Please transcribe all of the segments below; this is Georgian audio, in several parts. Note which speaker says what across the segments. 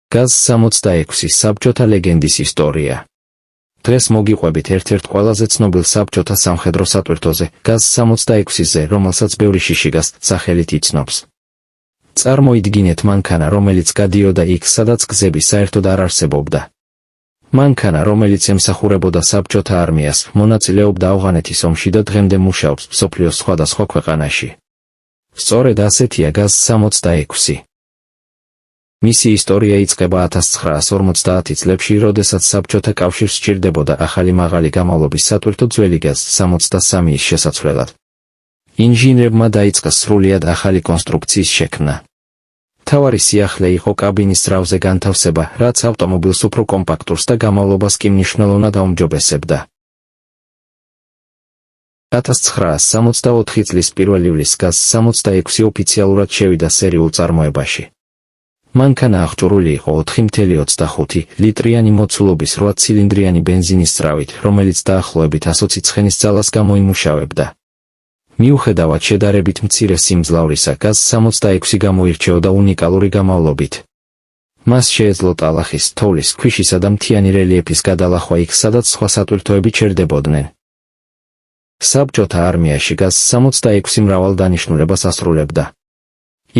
Speaker 1: GAZ-66 საბჭოთა ლეგენდის ისტორია. დღეს მოგიყვებით ერთ-ერთ ყველაზე ცნობილ საბჭოთა სამხედრო სატვირთოზე, GAZ-66-ზე, რომელსაც ბევრი შიშიგას სახელით იცნობს. წარმოიდგინეთ მანქანა, რომელიც გადიოდა იქ, სადაც გზები საერთოდ არ არსებობდა. მანქანა, რომელიც ემსახურებოდა საბჭოთა არმიას, მონაწილეობდა ავღანეთის ომში და დღემდე მუშაობს მსოფლიოს სხვადასხვა ქვეყანაში. სწორედ ასეთია GAZ-66. მისი ისტორია იწყება 1950 წლებში, როდესაც საბჭოთა კავშირს სჭირდებოდა ახალი მაღალი გამავლობის სატვირთო ძველი GAZ-63-ის შესაცვლელად. ინჟინერებმა დაიწყეს სრულიად ახალი კონსტრუქციის შექმნა. მთავარი სიახლე იყო კაბინის ძრავზე განთავსება, რაც ავტომობილს უფრო კომპაქტურს და გამავლობას კი მნიშვნელოვნად აუმჯობესებდა. 1964 წლის 1 ივლისს GAZ-66 ოფიციალურად შევიდა სერიულ წარმოებაში. მანქანა აღჭურვილი იყო 4.25 ლიტრიანი მოცულობის 8 ცილინდრიანი ბენზინის ძრავით, რომელიც დაახლოებით 120 ცხენის ძალას გამოიმუშავებდა. მიუხედავად შედარებით მცირე სიმძლავრისა, GAZ-66 გამოირჩეოდა უნიკალური გამავლობით. მას შეეძლო ტალახის, თოვლის, ქვიშისა და მთიანი რელიეფის გადალახვა იქ, სადაც სხვა სატვირთოები ჩერდებოდნენ. საბჭოთა არმიაში GAZ-66 მრავალ დანიშნულებას ასრულებდა.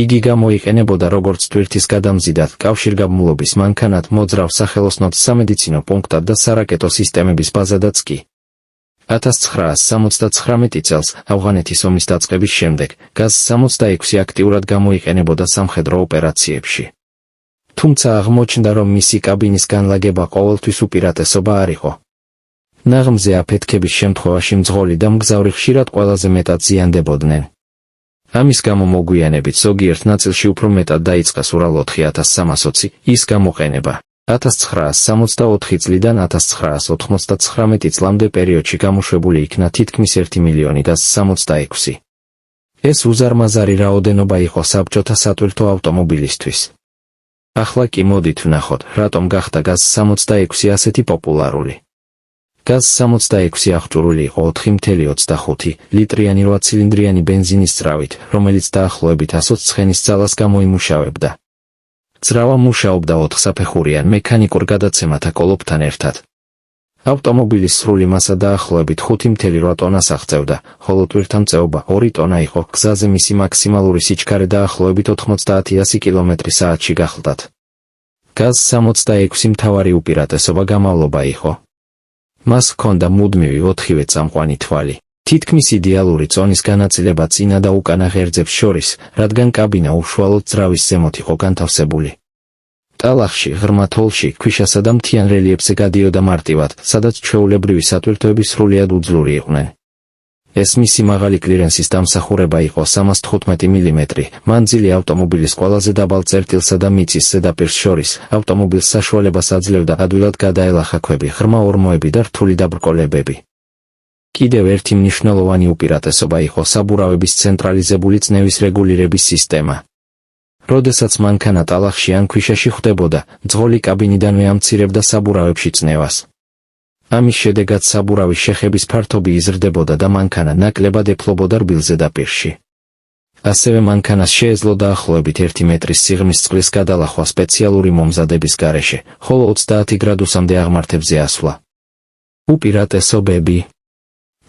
Speaker 1: იგი გამოიყენებოდა როგორც თვირთის გადამზიდად, კავშირგაბმულობის მანქანად, მოძრავ სახელოსნოდ, სამედიცინო პუნქტად და სარაკეტო სისტემების ბაზადაც კი. 1979 წელს, ავღანეთის ომის დაწყების შემდეგ, GAZ-66 აქტიურად გამოიყენებოდა სამხედრო ოპერაციებში. თუმცა აღმოჩნდა, რომ მისი კაბინის განლაგება ყოველთვის უპირატესობა არ იყო. ნაღმზე აფეთქების შემთხვევაში მძღოლი და მგზავრი ხშირად ყველაზე მეტად ზიანდებოდნენ. ამის გამო მოგვიანებით ზოგიერთ ნაწილში უფრო მეტად დაიწყეს ურალ 4320 ის გამოყენება. 1964 წლიდან 1999 წლამდე პერიოდში გამოშვებული იქნა თითქმის 1 მილიონი GAZ-66. ეს უზარმაზარი რაოდენობა იყო საბჭოთა სატვირთო ავტომობილისთვის. ახლა კი მოდით ვნახოთ, რატომ გახდა GAZ-66 ასეთი პოპულარული. GAZ-66 აღჭურვილი იყო 4.25 ლიტრიანი 8 ცილინდრიანი ბენზინის ძრავით, რომელიც დაახლოებით 120 ცხენის ძალას გამოიმუშავებდა. ძრავა მუშაობდა 4 საფეხურიან მექანიკურ გადაცემათა კოლოფთან ერთად. ავტომობილის სრული მასა დაახლოებით 5.8 ტონას აღწევდა, ხოლო ტვირთამწეობა 2 ტონა იყო. გზაზე მისი მაქსიმალური სიჩქარე დაახლოებით 90-100 კმ/სთ-ში გახლდათ. GAZ-66 მთავარი უპირატესობა გამავლობა იყო. მას ჰქონდა მუდმივი 4-ვე წამყვანი თვალი. თითქმის იდეალური წონის განაწილება წინა და უკანა ღერძებს შორის, რადგან კაბინა უშუალოდ ძრავის ზემოთ იყო განთავსებული. ტალახში, ღრმა თოვლში, ქვიშასა და მთიან რელიეფზე გადიოდა მარტივად, სადაც ჩვეულებრივი სატვირთოები სრულიად უძლური იყვნენ. ეს მისი მაღალი კლირენსის დამსახურება იყო 315 მმ. მანძილი ავტომობილის ყველაზე დაბალ წერტილსა და მიწის ზედაპირს შორის, ავტომობილს საშუალებას აძლევდა ადვილად გადაელახა ქვები, ღრმა ორმოები და რთული დაბრკოლებები. კიდევ ერთი მნიშვნელოვანი უპირატესობა იყო საბურავების ცენტრალიზებული წნევის რეგულირების სისტემა. როდესაც მანქანა ტალახში ან ქვიშაში ხვდებოდა, მძღოლი კაბინიდანვე ამცირებდა საბურავებში წნევას. ამის შედეგად საბურავის შეხების ფართობი იზრდებოდა და მანქანა ნაკლებად ეფლობოდა რბილ ზედაპირში. ასევე მანქანას შეეძლო დაახლოებით 1 მეტრის სიღრმის წყლის გადალახვა სპეციალური მომზადების გარეშე, ხოლო 30 გრადუსამდე აღმართებზე ასვლა. უპირატესობები: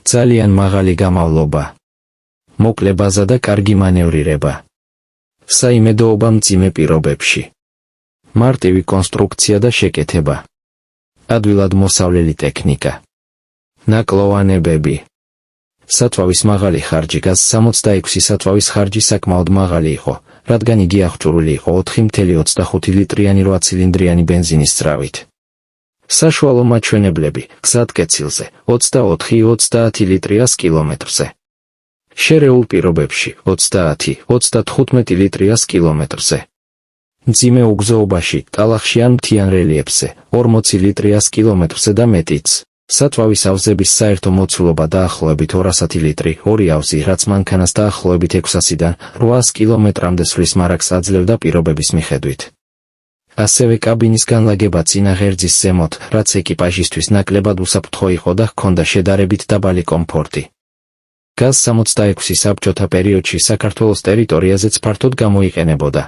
Speaker 1: ძალიან მაღალი გამავლობა, მოკლე ბაზა და კარგი მანევრირება, საიმედოობა მძიმე პირობებში, მარტივი კონსტრუქცია და შეკეთება, ადვილად მოსავლელი ტექნიკა, ნაკლოვანებები. სათვავის მაღალი ხარჯი. GAZ-66 სათვავის ხარჯი საკმაოდ მაღალი იყო, რადგან იგი აღჭურვილი იყო 4.25 ლიტრიანი 8 ცილინდრიანი ბენზინის ძრავით. საშუალო მაჩვენებლები: გზატკეცილზე 24-30 ლიტრი 100 კმ/ზე. შერეულ პირობებში 30-35 ლიტრი 100 კმ/ზე. მძიმე უგზოობაში, ტალახში ან მთიან რელიეფზე 40 ლიტრი 100 კმ/ზე და მეტიც. სათვავის ავზების საერთო მოცულობა დაახლოებით 200 ლიტრი, 2 ავზი, რაც მანქანას დაახლოებით 600-დან 800 კმ/მდე სვლის მარაგს აძლევდა პირობების მიხედვით. ასევე კაბინის განლაგება წინა ღერძის ზემოთ, რაც ეკიპაჟისთვის ნაკლებად უსაფრთხო იყო და ჰქონდა შედარებით დაბალი კომფორტი. GAZ-66 საბჭოთა პერიოდში საქართველოს ტერიტორიაზეც ფართოდ გამოიყენებოდა.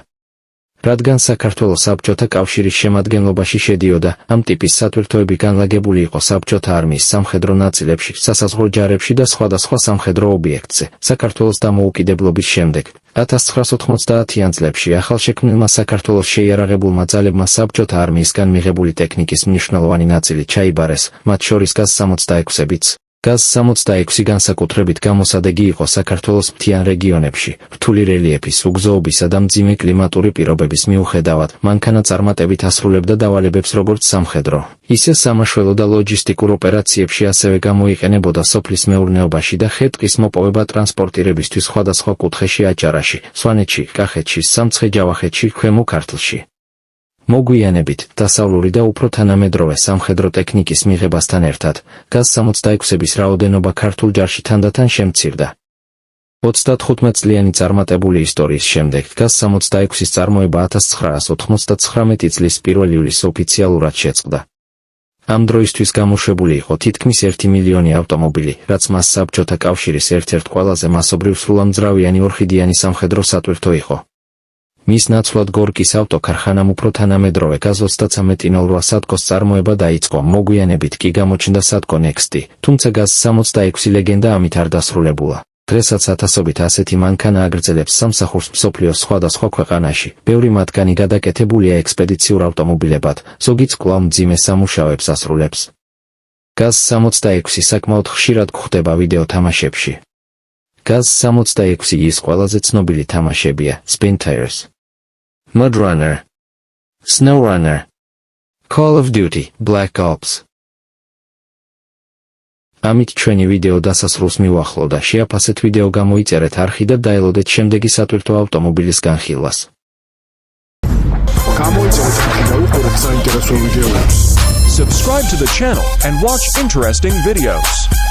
Speaker 1: რადგან საქართველოს საბჭოთა კავშირის შემადგენლობაში შედიოდა, ამ ტიპის სატვირთოები განლაგებული იყო საბჭოთა არმიის სამხედრო ნაწილებში, სასაზღვრო ჯარებში და სხვადასხვა სამხედრო ობიექტზე. საქართველოს დამოუკიდებლობის შემდეგ 1990-იან წლებში ახალშექმნილმა საქართველოს შეიარაღებულმა ძალებმა საბჭოთა არმიისგან მიღებული ტექნიკის მნიშვნელოვანი ნაწილი ჩაიბარეს, მათ შორის GAZ-66-ებიც. GAZ-66 განსაკუთრებით გამოსადეგი იყო საქართველოს მთიან რეგიონებში, რთული რელიეფის, უგზოობისა და მძიმე კლიმატური პირობების მიუხედავად, მანქანა წარმატებით ასრულებდა დავალებებს როგორც სამხედრო, ისე სამაშველო და ლოჯისტიკურ ოპერაციებში, ასევე გამოიყენებოდა სოფლის მეურნეობაში და ხე-ტყის მოპოვება ტრანსპორტირებისთვის სხვადასხვა კუთხეში აჭარაში, სვანეთში, კახეთში, სამცხე-ჯავახეთში, ქვემო ქართლში. მოგვიანებით, დასავლური და უფრო თანამედროვე სამხედრო ტექნიკის მიღებასთან ერთად, GAZ-66-ების რაოდენობა ქართულ ჯარში თანდათან შემცირდა. 35 წლიანი წარმატებული ისტორიის შემდეგ GAZ-66-ის წარმოება 1999 წლის 1 ივლისს ოფიციალურად შეწყდა. ამ დროისთვის გამოშვებული იყო თითქმის 1 მილიონი ავტომობილი, რაც მას საბჭოთა კავშირის ერთ-ერთ ყველაზე მასობრივ სრულამძრავიანი ორხიდიანი სამხედრო სატვირთო იყო. მის ნაცვლად გორკის ავტოქარხანამ უფრო თანამედროვე GAZ-33-08 სადგოს წარმოება დაიწყო, მოგვიანებით კი გამოჩნდა სადგო Next, თუმცა GAZ-66 ლეგენდა ამით არ დასრულებულა. დღესაც ათასობით ასეთი მანქანა აგრძელებს სამსახურს მსოფლიოს სხვადასხვა ქვეყანაში, ბევრი მათგანი გადაკეთებულია ექსპედიციურ ავტომობილებად, ზოგიც კვლავ მძიმე სამუშაოებს ასრულებს. GAZ-66 საკმაოდ ხშირად გვხვდება ვიდეო თამაშებში. GAZ-66-ის ყველაზე ცნობილი თამაშებია Spin Tires, Mud Runner, Snow Runner, Call of Duty, Black Ops. ამით ჩვენი ვიდეო დასასრულს მივახლოვ და შეაფასეთ ვიდეო, გამოიწერეთ არხი და დაელოდეთ შემდეგი სატვირთო ავტომობილის განხილვას.
Speaker 2: გამოიწერეთ არხი და უყურეთ საინტერესო ვიდეოებს.
Speaker 3: Subscribe to the channel and watch interesting videos.